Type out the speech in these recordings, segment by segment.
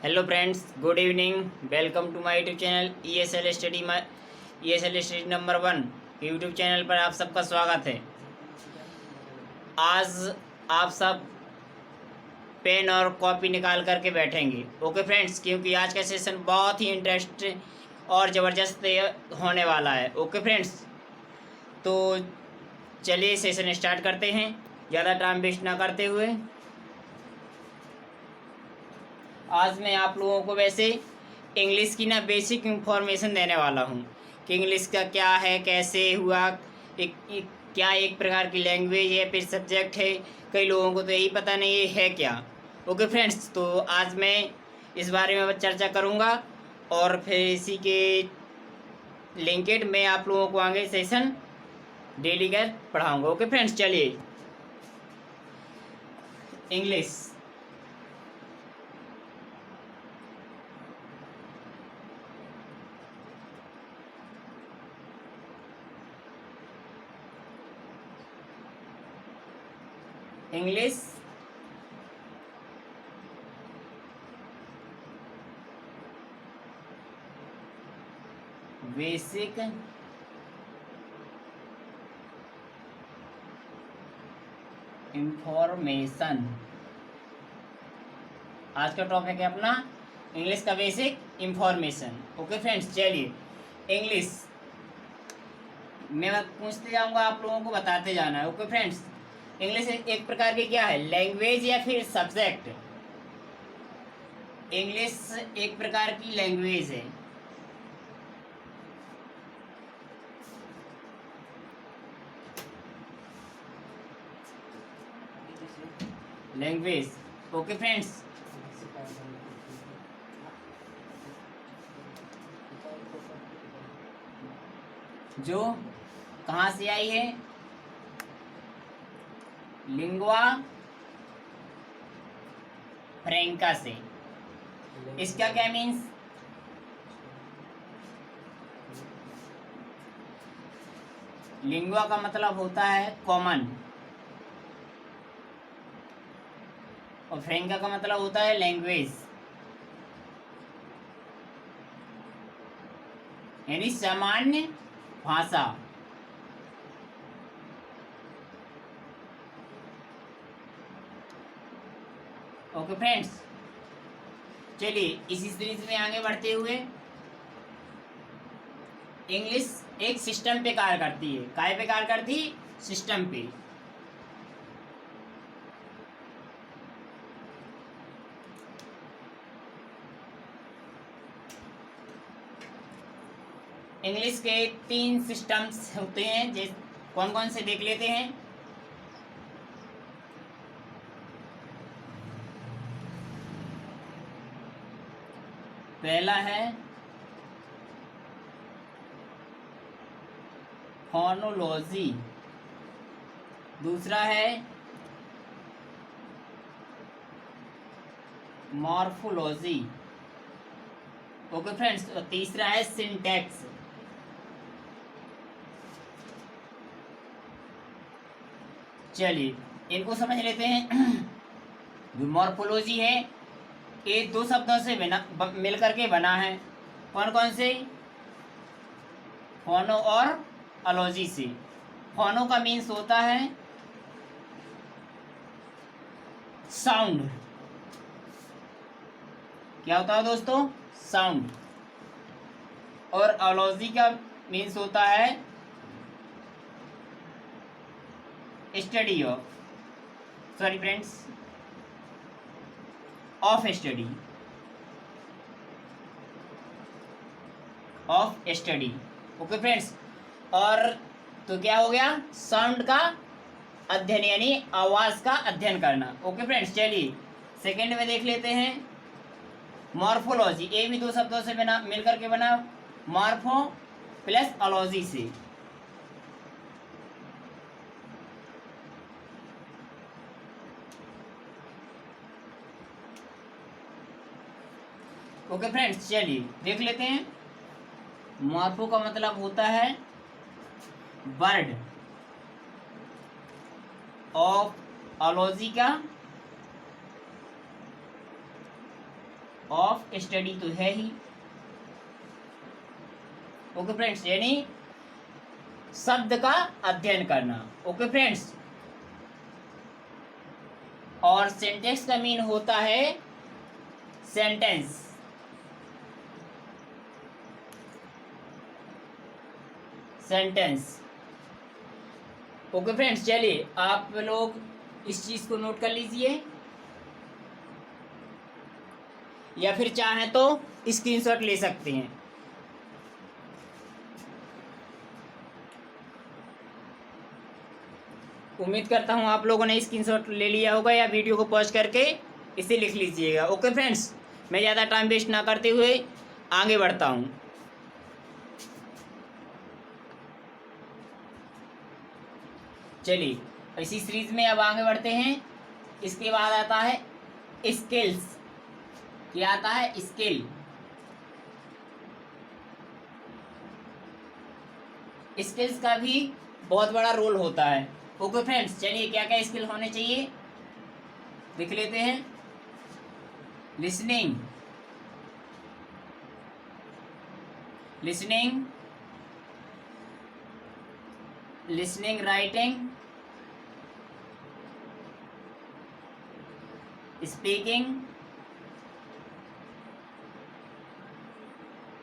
Hello friends, good evening. Welcome to my YouTube channel E S L study number 1 YouTube channel पर आप सबका स्वागत है। आज आप सब पेन और कॉपी निकाल करके बैठेंगे। ओके फ्रेंड्स, क्योंकि आज का सेशन बहुत ही इंटरेस्टिंग और ज़बरदस्त होने वाला है। ओके फ्रेंड्स, तो चलिए सेशन स्टार्ट करते हैं ज़्यादा टाइम वेस्ट ना करते हुए। आज मैं आप लोगों को वैसे इंग्लिश की बेसिक इंफॉर्मेशन देने वाला हूँ कि इंग्लिश का क्या है, कैसे हुआ, क्या एक प्रकार की लैंग्वेज है, फिर सब्जेक्ट है। कई लोगों को तो यही पता नहीं है क्या। ओके फ्रेंड्स, तो आज मैं इस बारे में चर्चा करूँगा और फिर इसी के लिंकेड मैं आप लोगों को आगे सेशन डेली का पढ़ाऊँगा। ओके फ्रेंड्स, चलिए इंग्लिश। इंग्लिश बेसिक इंफॉर्मेशन आज का टॉपिक है अपना इंग्लिश का बेसिक इंफॉर्मेशन। ओके फ्रेंड्स, चलिए इंग्लिश मैं पूछते जाऊंगा, आप लोगों को बताते जाना है। ओके फ्रेंड्स, इंग्लिश एक प्रकार की क्या है, लैंग्वेज या फिर सब्जेक्ट। इंग्लिश एक प्रकार की लैंग्वेज है। लैंग्वेज। ओके फ्रेंड्स, जो कहाँ से आई है, लिंगुआ फ्रैंका से। इसका क्या मीन्स, लिंगुआ का मतलब होता है कॉमन और फ्रैंका का मतलब होता है लैंग्वेज, यानी सामान्य भाषा। ओके फ्रेंड्स, चलिए इसी सीरीज में आगे बढ़ते हुए इंग्लिश एक सिस्टम पे कार्य करती है। काय पे कार्य करती, सिस्टम पे। इंग्लिश के 3 सिस्टम्स होते हैं, जिस कौन कौन से देख लेते हैं। पहला है फोनोलॉजी, दूसरा है मॉर्फोलॉजी। ओके फ्रेंड्स, और तीसरा है सिंटैक्स। चलिए इनको समझ लेते हैं। जो मॉर्फोलॉजी है, ये 2 शब्दों से मिलकर के बना है। कौन कौन से, फोनो और अलॉजी से। फोनो का मीन्स होता है साउंड। क्या होता है दोस्तों, साउंड। और अलॉजी का मीन्स होता है study of, sorry friends, of study, of study. Okay friends, और तो क्या हो गया, साउंड का अध्ययन यानी आवाज का अध्ययन करना। ओके फ्रेंड्स, चलिए सेकंड में देख लेते हैं मॉर्फोलॉजी। ये भी 2 शब्दों से बना, मिलकर के बना, मॉर्फो प्लस अलॉजी से। ओके फ्रेंड्स, चलिए देख लेते हैं। मॉर्फो का मतलब होता है वर्ड, ऑफ अलॉजी का ऑफ स्टडी तो है ही। ओके फ्रेंड्स, यानी शब्द का अध्ययन करना। ओके फ्रेंड्स, और सेंटेंस का मीन होता है सेंटेंस। सेंटेंस। ओके फ्रेंड्स, चलिए आप लोग इस चीज को नोट कर लीजिए, या फिर चाहें तो स्क्रीनशॉट ले सकते हैं। उम्मीद करता हूं आप लोगों ने स्क्रीनशॉट ले लिया होगा, या वीडियो को पॉज करके इसे लिख लीजिएगा। ओके फ्रेंड्स, मैं ज़्यादा टाइम वेस्ट ना करते हुए आगे बढ़ता हूं। चलिए इसी सीरीज में अब आगे बढ़ते हैं। इसके बाद आता है स्किल्स। क्या आता है? स्किल। स्किल्स का भी बहुत बड़ा रोल होता है। ओके फ्रेंड्स, चलिए क्या क्या स्किल होने चाहिए देख लेते हैं। Listening, listening, listening, writing, speaking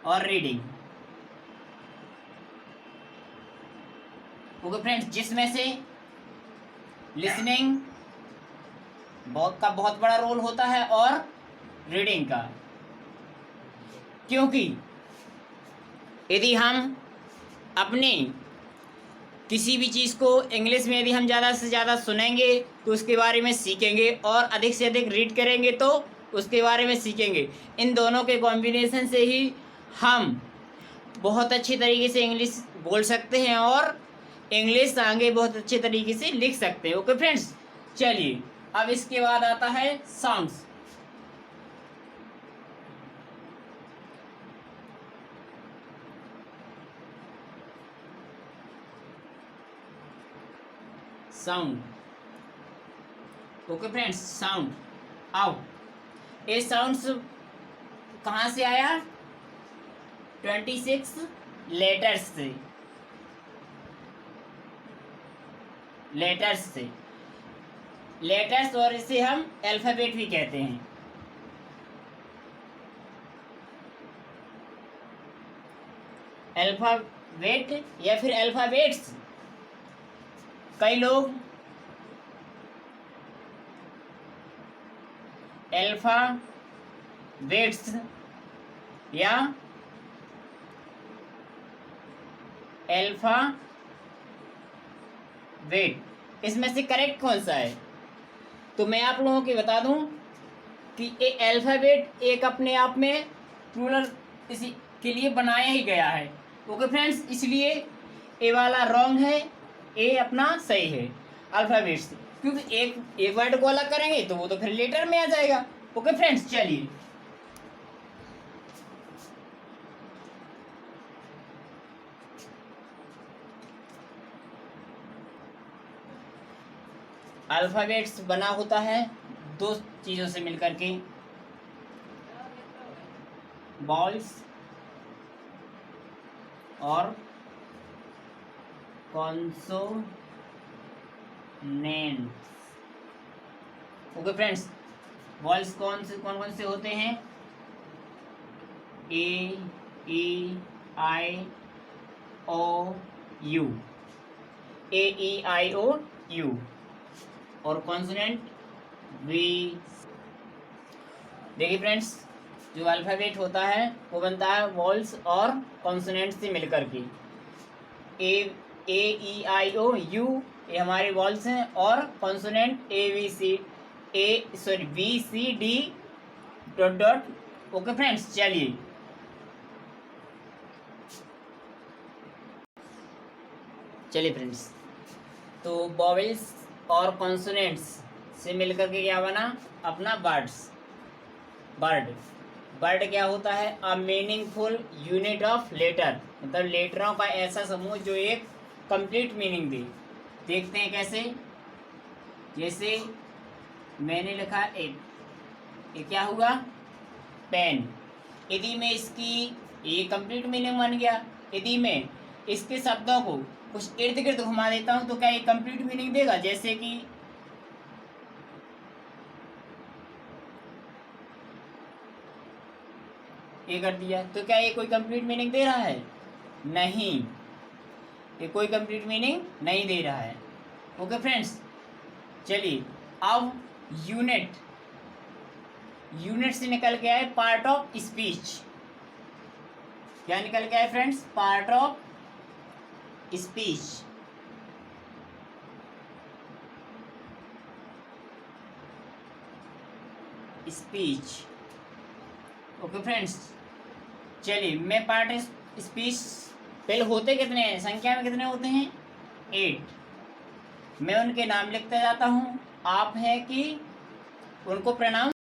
और रीडिंग। ओके फ्रेंड्स, जिसमें से लिसनिंग का बहुत बड़ा रोल होता है और रीडिंग का, क्योंकि यदि हम अपने किसी भी चीज़ को इंग्लिश में यदि हम ज़्यादा से ज़्यादा सुनेंगे तो उसके बारे में सीखेंगे, और अधिक से अधिक रीड करेंगे तो उसके बारे में सीखेंगे। इन दोनों के कॉम्बिनेशन से ही हम बहुत अच्छे तरीके से इंग्लिश बोल सकते हैं और इंग्लिश आगे बहुत अच्छे तरीके से लिख सकते हैं। ओके फ्रेंड्स, चलिए अब इसके बाद आता है sounds. Sound. Okay friends, sound आओ। ये साउंड्स कहाँ से आया? 26 लेटर्स से। लेटर्स से, लेटर्स, और इसे हम अल्फाबेट भी कहते हैं। अल्फाबेट या फिर अल्फाबेट्स। कई लोग अल्फाबेट्स या अल्फाबेट, इसमें से करेक्ट कौन सा है? तो मैं आप लोगों को बता दूं कि ये अल्फाबेट एक अपने आप में प्लूरल इसी के लिए बनाया ही गया है। ओके फ्रेंड्स, इसलिए ए वाला रॉन्ग है, ए अपना सही है अल्फाबेट्स, क्योंकि एक वर्ड को अलग करेंगे तो वो तो फिर लेटर में आ जाएगा। ओके फ्रेंड्स, चलिए अल्फाबेट्स बना होता है दो चीज़ों से मिलकर के, वॉल्स और कॉन्सोनेंट्स। ओके फ्रेंड्स, वॉल्स कौन कौन से होते हैं? A, E, I, O, U. A, E, I, O, U. और कॉन्सोनेंट वी। देखिए फ्रेंड्स, जो अल्फाबेट होता है वो बनता है वॉल्स और कॉन्सोनेंट से मिलकर के। ए, ई, आई, ओ, यू ये हमारे वॉल्स हैं, और consonant V, C, D, dot dot. Okay friends, चलिए फ्रेंड्स, तो वॉवेल्स और कॉन्सोनेंट्स से मिलकर के क्या बना? अपना वर्ड्स। वर्ड क्या होता है? A meaningful unit of letter, मतलब लेटरों का ऐसा समूह जो एक कंप्लीट मीनिंग दे। देखते हैं कैसे। जैसे मैंने लिखा एट, ये क्या हुआ? पेन। यदि मैं इसकी, ये कंप्लीट मीनिंग बन गया। यदि मैं इसके शब्दों को कुछ इर्द गिर्द घुमा देता हूँ तो क्या ये कंप्लीट मीनिंग देगा? जैसे कि ये कर दिया तो क्या ये कोई कंप्लीट मीनिंग दे रहा है? नहीं, ये कोई कंप्लीट मीनिंग नहीं दे रहा है। ओके फ्रेंड्स, चलिए अब यूनिट, यूनिट से निकल के आए पार्ट ऑफ स्पीच। क्या निकल के आए friends? Part of speech. Speech. Okay friends, चलिए मैं पार्ट स्पीच, पहले होते कितने हैं, संख्या में कितने होते हैं? 8। मैं उनके नाम लिखता जाता हूँ, आप है कि उनको प्रणाम